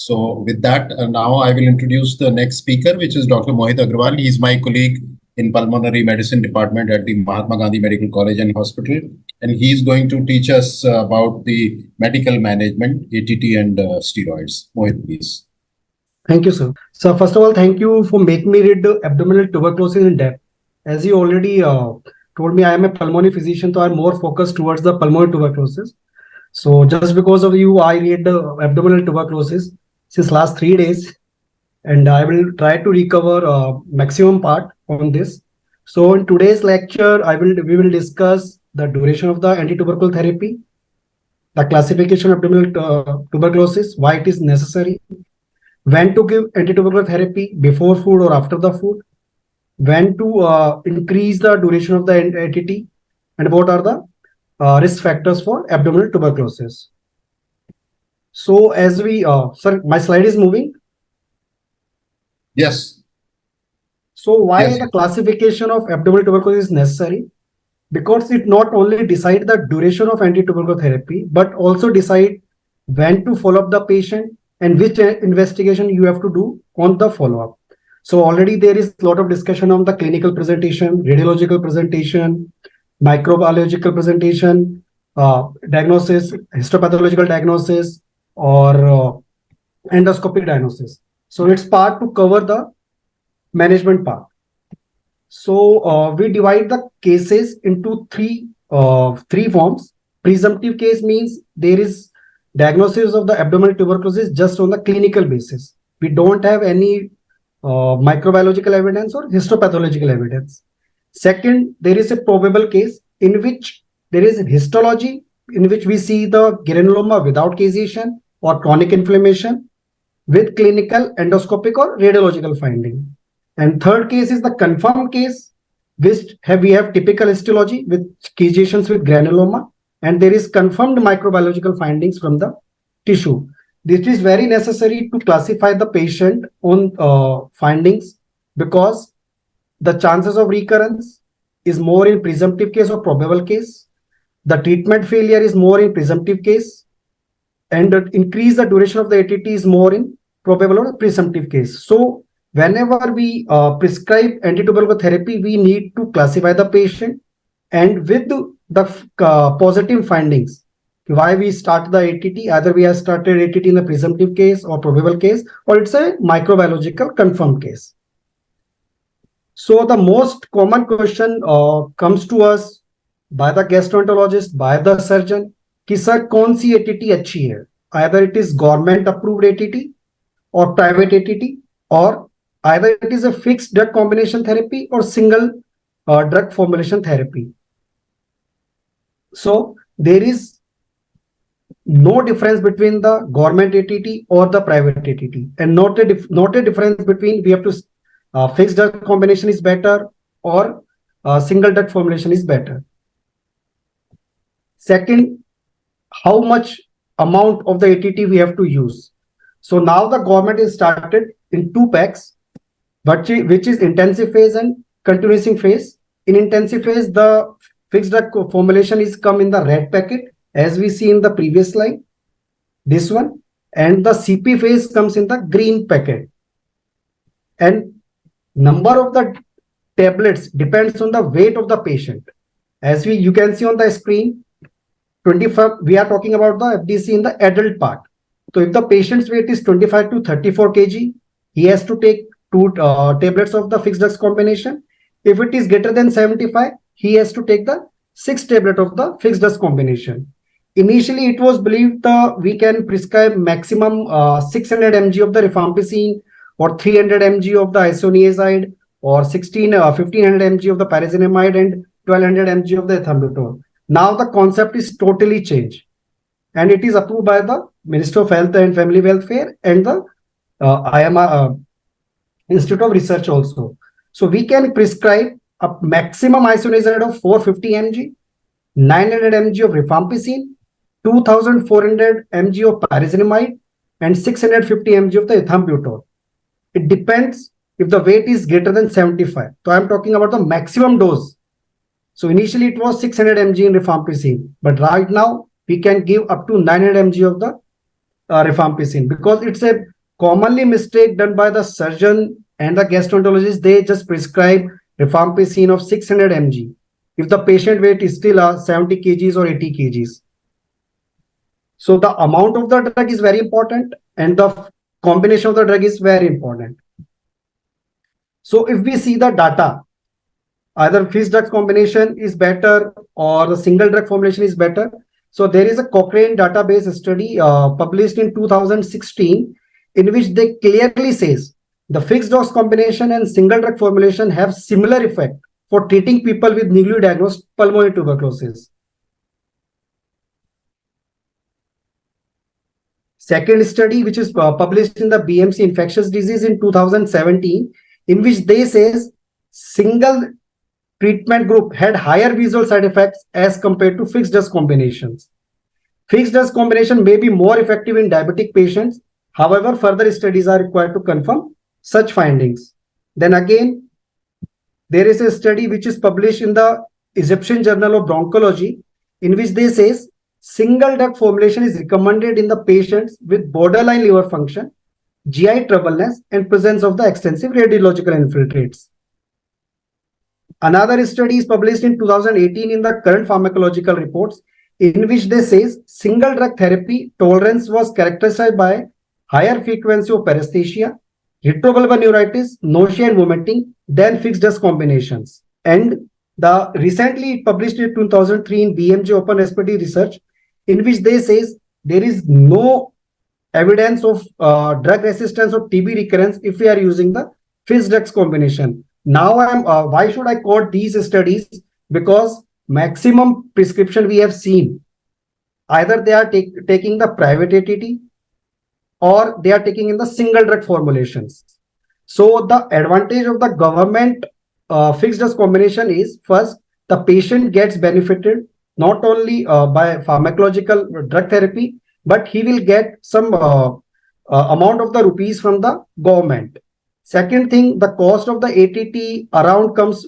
So with that, now I will introduce the next speaker, which is Dr. Mohit Agrawal. He is my colleague in Pulmonary Medicine Department at the Mahatma Gandhi Medical College and Hospital. And he is going to teach us about the medical management, ATT and steroids. Mohit, please. Thank you, sir. So first of all, thank you for making me read the abdominal tuberculosis in depth. As you already told me, I am a pulmonary physician, so I'm more focused towards the pulmonary tuberculosis. So just because of you, I read the abdominal tuberculosis since last 3 days, and I will try to recover maximum part on this. So in today's lecture, we will discuss the duration of the anti-tubercle therapy, the classification of abdominal tuberculosis, why it is necessary, when to give anti-tubercular therapy, before food or after the food, when to increase the duration of the ATT, and what are the risk factors for abdominal tuberculosis. So as we, sir, my slide is moving. Yes. So why the classification of abdominal tuberculosis is necessary? Because it not only decide the duration of anti-tubercular therapy, but also decide when to follow up the patient and which investigation you have to do on the follow-up. So already there is a lot of discussion on the clinical presentation, radiological presentation, microbiological presentation, diagnosis, histopathological diagnosis, or endoscopic diagnosis. So it's part to cover the management part. So we divide the cases into three forms. Presumptive case means there is diagnosis of the abdominal tuberculosis just on the clinical basis. We don't have any microbiological evidence or histopathological evidence. Second, there is a probable case in which there is histology, in which we see the granuloma without caseation or chronic inflammation with clinical, endoscopic or radiological finding. And third case is the confirmed case, which we have typical histology with caseations with granuloma, and there is confirmed microbiological findings from the tissue. This is very necessary to classify the patient on findings, because the chances of recurrence is more in presumptive case or probable case. The treatment failure is more in presumptive case, and increase the duration of the ATT is more in probable or presumptive case. So whenever we prescribe anti-tubercular therapy, we need to classify the patient, and with the positive findings, why we start the ATT. Either we have started ATT in the presumptive case or probable case, or it's a microbiological confirmed case. So the most common question comes to us by the gastroenterologist, by the surgeon, कि sir कौन सी ATT अच्छी है? Either it is government approved ATT or private ATT, or either it is a fixed drug combination therapy or single drug formulation therapy. So there is no difference between the government ATT or the private ATT, and not a difference between we have to fixed drug combination is better or single drug formulation is better. Second, how much amount of the ATT we have to use. So now the government is started in 2 packs, which is intensive phase and continuing phase. In intensive phase, the fixed drug formulation is come in the red packet, as we see in the previous slide, this one, and the CP phase comes in the green packet. And number of the tablets depends on the weight of the patient. As you can see on the screen, 25, we are talking about the FDC in the adult part. So if the patient's weight is 25 to 34 kg, he has to take 2 tablets of the fixed dose combination. If it is greater than 75, he has to take the 6 tablet of the fixed dose combination. Initially, it was believed we can prescribe maximum 600 mg of the rifampicin, or 300 mg of the isoniazid, or 1500 mg of the pyrazinamide, and 1200 mg of the ethambutol. Now the concept is totally changed, and it is approved by the Ministry of Health and Family Welfare and the IMR Institute of Research also. So we can prescribe a maximum isoniazid of 450 mg, 900 mg of rifampicin, 2400 mg of pyrazinamide, and 650 mg of the ethambutol. It depends if the weight is greater than 75. So I'm talking about the maximum dose. So initially it was 600 mg in rifampicin, but right now we can give up to 900 mg of the rifampicin, because it's a commonly mistake done by the surgeon and the gastroenterologist, they just prescribe rifampicin of 600 mg if the patient weight is still 70 kgs or 80 kgs. So the amount of the drug is very important and the combination of the drug is very important. So if we see the data, either fixed drug combination is better or the single drug formulation is better. So there is a Cochrane database study published in 2016 in which they clearly says the fixed dose combination and single drug formulation have similar effect for treating people with newly diagnosed pulmonary tuberculosis. Second study, which is published in the BMC Infectious Disease in 2017, in which they says single treatment group had higher visual side effects as compared to fixed dose combinations. Fixed dose combination may be more effective in diabetic patients. However, further studies are required to confirm such findings. Then again, there is a study which is published in the Egyptian Journal of Bronchology, in which they says single drug formulation is recommended in the patients with borderline liver function, GI troubleness, and presence of the extensive radiological infiltrates. Another study is published in 2018 in the Current Pharmacological Reports, in which they says single drug therapy tolerance was characterized by higher frequency of paresthesia, retrobulbar neuritis, nausea and vomiting than fixed dose combinations. And the recently published in 2003 in BMJ Open Respiratory Research, in which they says there is no evidence of drug resistance or TB recurrence if we are using the fixed drugs combination. Now why should I quote these studies? Because maximum prescription we have seen, either they are taking the private ATT or they are taking in the single drug formulations. So the advantage of the government fixed dose combination is, first, the patient gets benefited not only by pharmacological drug therapy, but he will get some amount of the rupees from the government. Second thing, the cost of the ATT around comes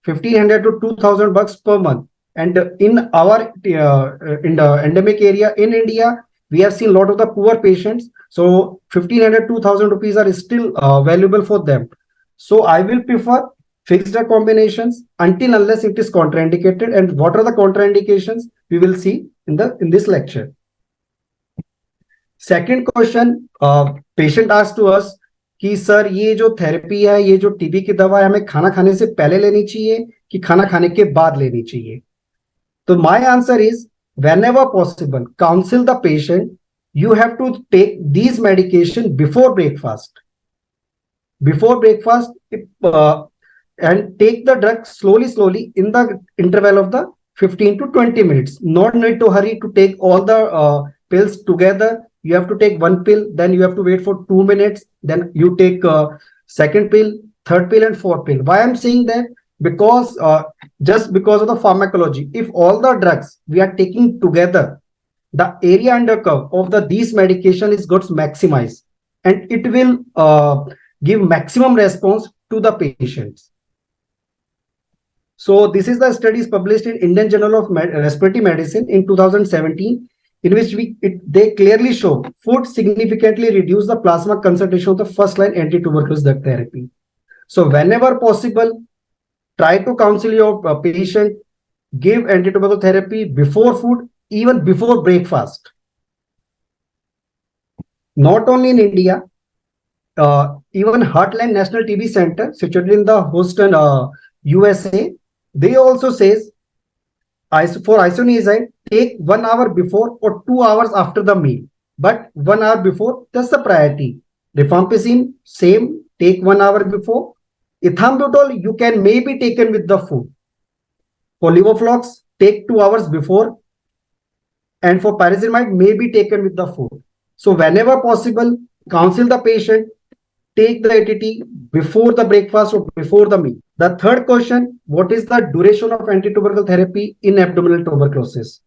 1,500 to 2,000 bucks per month. And in our in the endemic area in India, we have seen a lot of the poor patients. So 1,500 to 2,000 rupees are still valuable for them. So I will prefer fixed drug combinations until unless it is contraindicated. And what are the contraindications we will see in this lecture. Second question, patient asked to us कि sir ये जो therapy है, ये जो TB की दवा है, हमें खाना खाने से पहले लेनी चाहिए कि खाना खाने के बाद लेनी चाहिए? तो my answer is, whenever possible, counsel the patient, you have to take these medication before breakfast. Before breakfast, and take the drug slowly in the interval of the 15 to 20 minutes. Not need to hurry to take all the pills together. You have to take one pill, then you have to wait for 2 minutes, then you take second pill, third pill, and fourth pill. Why I'm saying that? Because just because of the pharmacology, if all the drugs we are taking together, the area under curve of these medication is got maximized, and it will give maximum response to the patients. So this is the studies published in Indian Journal of Respiratory Medicine in 2017, in which they clearly show food significantly reduce the plasma concentration of the first-line anti-tuberculosis drug therapy. So whenever possible, try to counsel your patient, give anti-tuberculosis therapy before food, even before breakfast. Not only in India, even Heartland National TB Center, situated in the Houston, USA, they also says for isoniazid, take 1 hour before or 2 hours after the meal, but 1 hour before, that's the priority. Rifampicin, same, take 1 hour before. Ethambutol, you can maybe taken with the food. For levoflox, take 2 hours before, and for pyrazinamide, may be taken with the food. So whenever possible, counsel the patient, take the ATT before the breakfast or before the meal. The third question, what is the duration of anti-tubercle therapy in abdominal tuberculosis?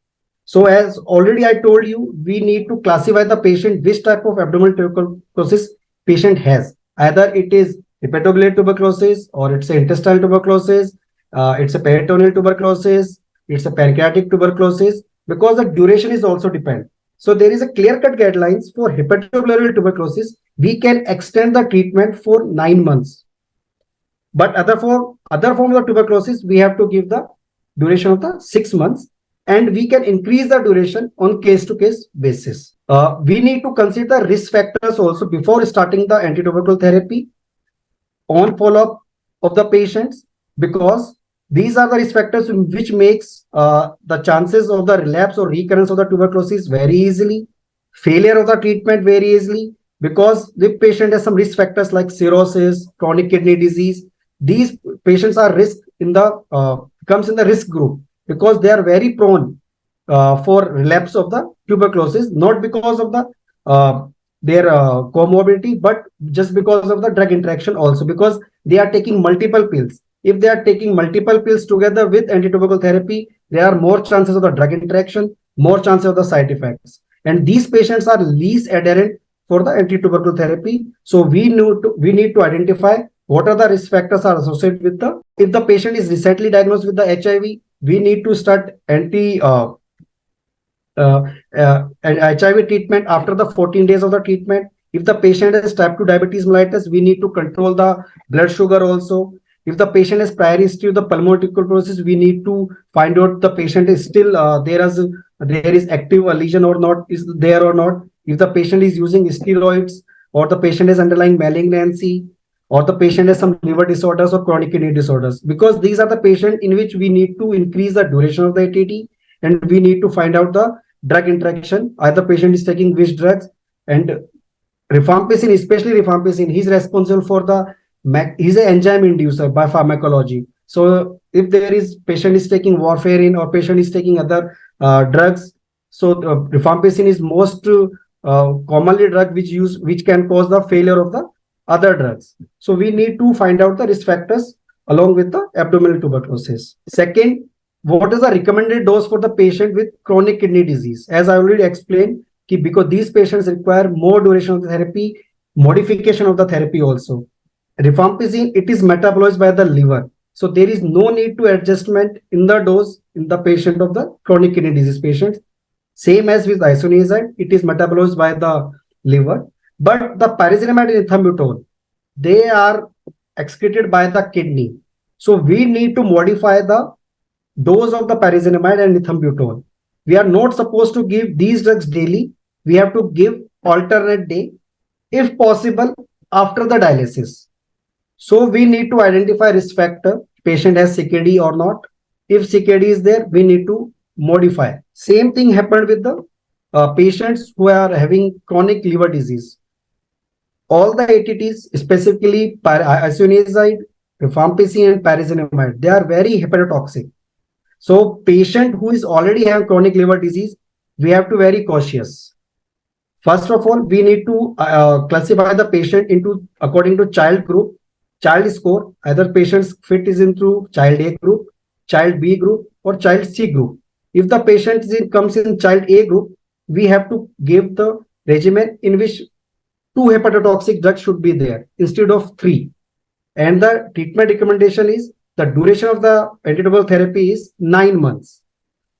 So as already I told you, we need to classify the patient which type of abdominal tuberculosis patient has. Either it is hepatobiliary tuberculosis, or it's a intestinal tuberculosis, it's a peritoneal tuberculosis, it's a pancreatic tuberculosis, because the duration is also dependent. So there is a clear-cut guidelines for hepatobiliary tuberculosis, we can extend the treatment for 9 months. But other form of tuberculosis, we have to give the duration of the 6 months, and we can increase the duration on case-to-case basis. We need to consider risk factors also before starting the anti-tubercular therapy on follow-up of the patients, because these are the risk factors which makes the chances of the relapse or recurrence of the tuberculosis very easily, failure of the treatment very easily, because the patient has some risk factors like cirrhosis, chronic kidney disease. These patients are comes in the risk group because they are very prone for relapse of the tuberculosis, not because of their comorbidity, but just because of the drug interaction also, because they are taking multiple pills. If they are taking multiple pills together with anti-tubercular therapy, there are more chances of the drug interaction, more chances of the side effects. And these patients are least adherent for the anti-tubercular therapy. So we need to identify what are the risk factors are associated with if the patient is recently diagnosed with the HIV, we need to start HIV treatment after the 14 days of the treatment. If the patient has type 2 diabetes mellitus, we need to control the blood sugar also. If the patient has prior history of the pulmonary tuberculosis, we need to find out the patient is still there is active lesion or not, is there or not. If the patient is using steroids, or the patient has underlying malignancy, or the patient has some liver disorders or chronic kidney disorders, because these are the patient in which we need to increase the duration of the ATT, and we need to find out the drug interaction, either patient is taking which drugs. And rifampicin, especially rifampicin, he's responsible for he's an enzyme inducer by pharmacology. So if there is patient is taking warfarin or patient is taking other drugs, so rifampicin is most commonly drug which can cause the failure of the other drugs. So we need to find out the risk factors along with the abdominal tuberculosis. Second, what is the recommended dose for the patient with chronic kidney disease? As I already explained, because these patients require more duration of the therapy, modification of the therapy also. Rifampicin, it is metabolized by the liver. So there is no need to adjustment in the dose in the patient of the chronic kidney disease patients. Same as with isoniazid, it is metabolized by the liver. But the pyrazinamide and ethambutol, they are excreted by the kidney. So we need to modify the dose of the pyrazinamide and ethambutol. We are not supposed to give these drugs daily. We have to give alternate day, if possible, after the dialysis. So we need to identify risk factor, patient has CKD or not. If CKD is there, we need to modify. Same thing happened with the patients who are having chronic liver disease. All the ATTs, specifically isoniazid, rifampicin and pyrazinamide, they are very hepatotoxic. So patient who is already have chronic liver disease, we have to be very cautious. First of all, we need to classify the patient into according to child group, child score. Either patient's fit is into child A group, child B group, or child C group. If the patient comes in child A group, we have to give the regimen in which 2 hepatotoxic drugs should be there instead of 3. And the treatment recommendation is the duration of the anti-tubercular therapy is 9 months.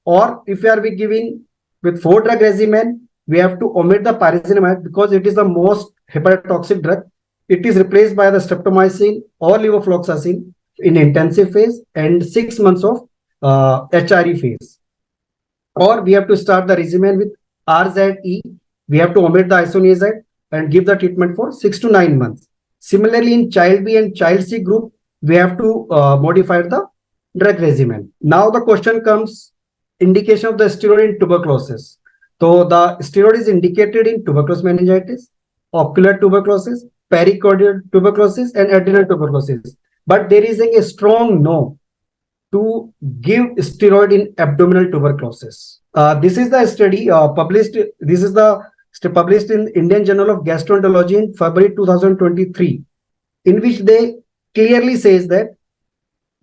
Or if we are giving with 4 drug regimen, we have to omit the pyrazinamide because it is the most hepatotoxic drug. It is replaced by the streptomycin or levofloxacin in intensive phase and 6 months of HRE phase. Or we have to start the regimen with RZE. We have to omit the isoniazid and give the treatment for 6 to 9 months. Similarly, in child B and child C group, we have to modify the drug regimen. Now the question comes, indication of the steroid in tuberculosis. So the steroid is indicated in tuberculous meningitis, ocular tuberculosis, pericardial tuberculosis, and adrenal tuberculosis. But there is a strong no to give steroid in abdominal tuberculosis. This is the study published. This is the published in Indian Journal of Gastroenterology in February 2023, in which they clearly says that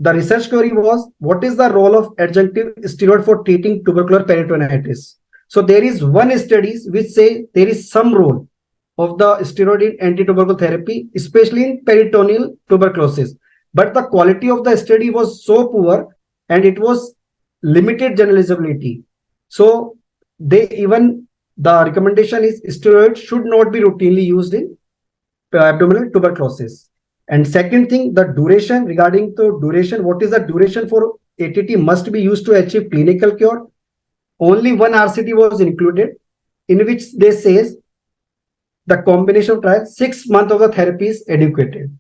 the research query was, what is the role of adjunctive steroid for treating tubercular peritonitis? So there is one studies which say there is some role of the steroid in anti-tubercular therapy, especially in peritoneal tuberculosis. But the quality of the study was so poor and it was limited generalizability. So the recommendation is steroids should not be routinely used in abdominal tuberculosis. And second thing, the duration, regarding the duration, what is the duration for ATT must be used to achieve clinical cure. Only one RCT was included, in which they says the combination of trial 6 months of the therapy is adequate,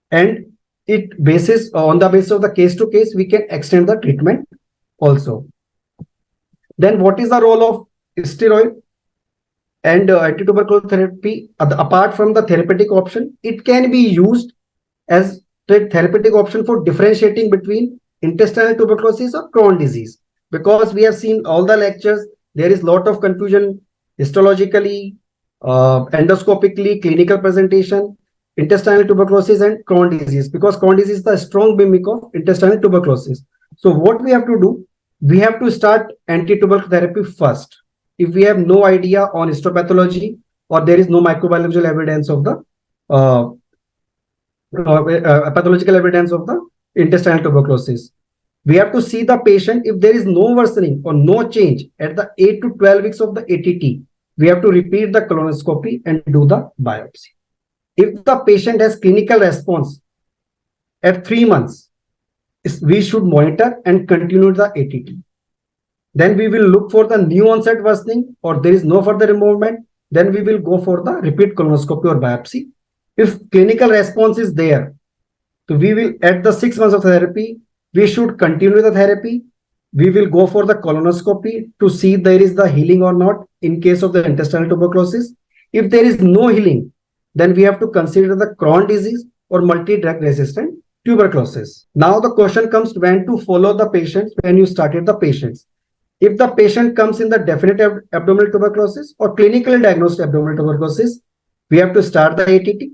and it basis on the basis of the case to case we can extend the treatment also. Then what is the role of steroid and anti-tuberculosis therapy? Apart from the therapeutic option, it can be used as the therapeutic option for differentiating between intestinal tuberculosis or Crohn's disease, because we have seen all the lectures, there is lot of confusion histologically, endoscopically, clinical presentation, intestinal tuberculosis and Crohn's disease, because Crohn's disease is the strong mimic of intestinal tuberculosis. So what we have to do, we have to start anti-tuberculosis therapy first. If we have no idea on histopathology or there is no microbiological evidence of the pathological evidence of the intestinal tuberculosis, we have to see the patient. If there is no worsening or no change at the 8 to 12 weeks of the ATT, we have to repeat the colonoscopy and do the biopsy. If the patient has clinical response at 3 months, we should monitor and continue the ATT. Then we will look for the new onset worsening or there is no further involvement. Then we will go for the repeat colonoscopy or biopsy. If clinical response is there, so we will, at the 6 months of therapy, we should continue the therapy. We will go for the colonoscopy to see if there is the healing or not in case of the intestinal tuberculosis. If there is no healing, then we have to consider the Crohn's disease or multi-drug resistant tuberculosis. Now the question comes, when to follow the patients when you started the patients. If the patient comes in the definite abdominal tuberculosis or clinically diagnosed abdominal tuberculosis, we have to start the ATT,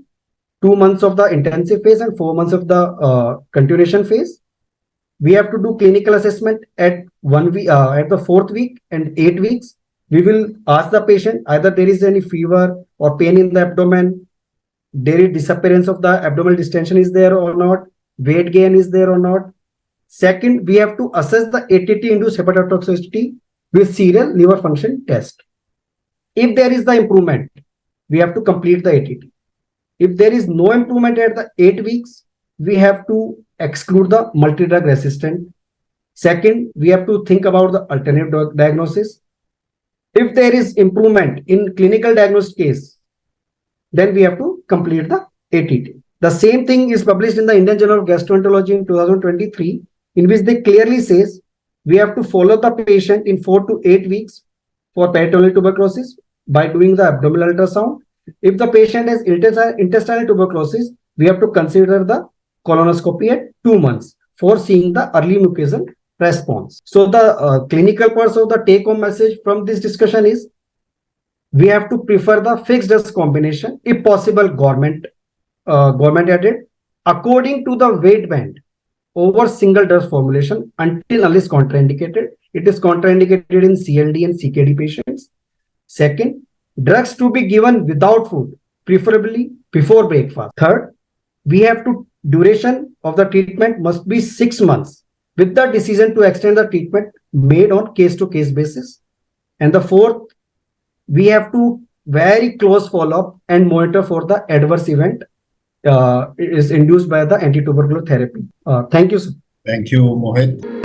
2 months of the intensive phase and 4 months of the continuation phase. We have to do clinical assessment at 1 week, at the 4th week and 8 weeks. We will ask the patient either there is any fever or pain in the abdomen, there is disappearance of the abdominal distension is there or not, weight gain is there or not. Second, we have to assess the ATT-induced hepatotoxicity with serial liver function test. If there is the improvement, we have to complete the ATT. If there is no improvement at the 8 weeks, we have to exclude the multi-drug resistant. Second, we have to think about the alternative diagnosis. If there is improvement in clinical diagnosed case, then we have to complete the ATT. The same thing is published in the Indian Journal of Gastroenterology in 2023, in which they clearly says we have to follow the patient in 4 to 8 weeks for peritoneal tuberculosis by doing the abdominal ultrasound. If the patient has intestinal tuberculosis, we have to consider the colonoscopy at 2 months for seeing the early mucosal response. So the clinical parts of the take-home message from this discussion is, we have to prefer the fixed dose combination, if possible government added, according to the weight band over single dose formulation until unless contraindicated. It is contraindicated in CLD and CKD patients. Second, drugs to be given without food, preferably before breakfast. Third, we have to, duration of the treatment must be 6 months, with the decision to extend the treatment made on case-to-case basis. And the fourth, we have to very close follow-up and monitor for the adverse event is induced by the anti-tuberculosis therapy. Thank you, sir. Thank you, Mohit.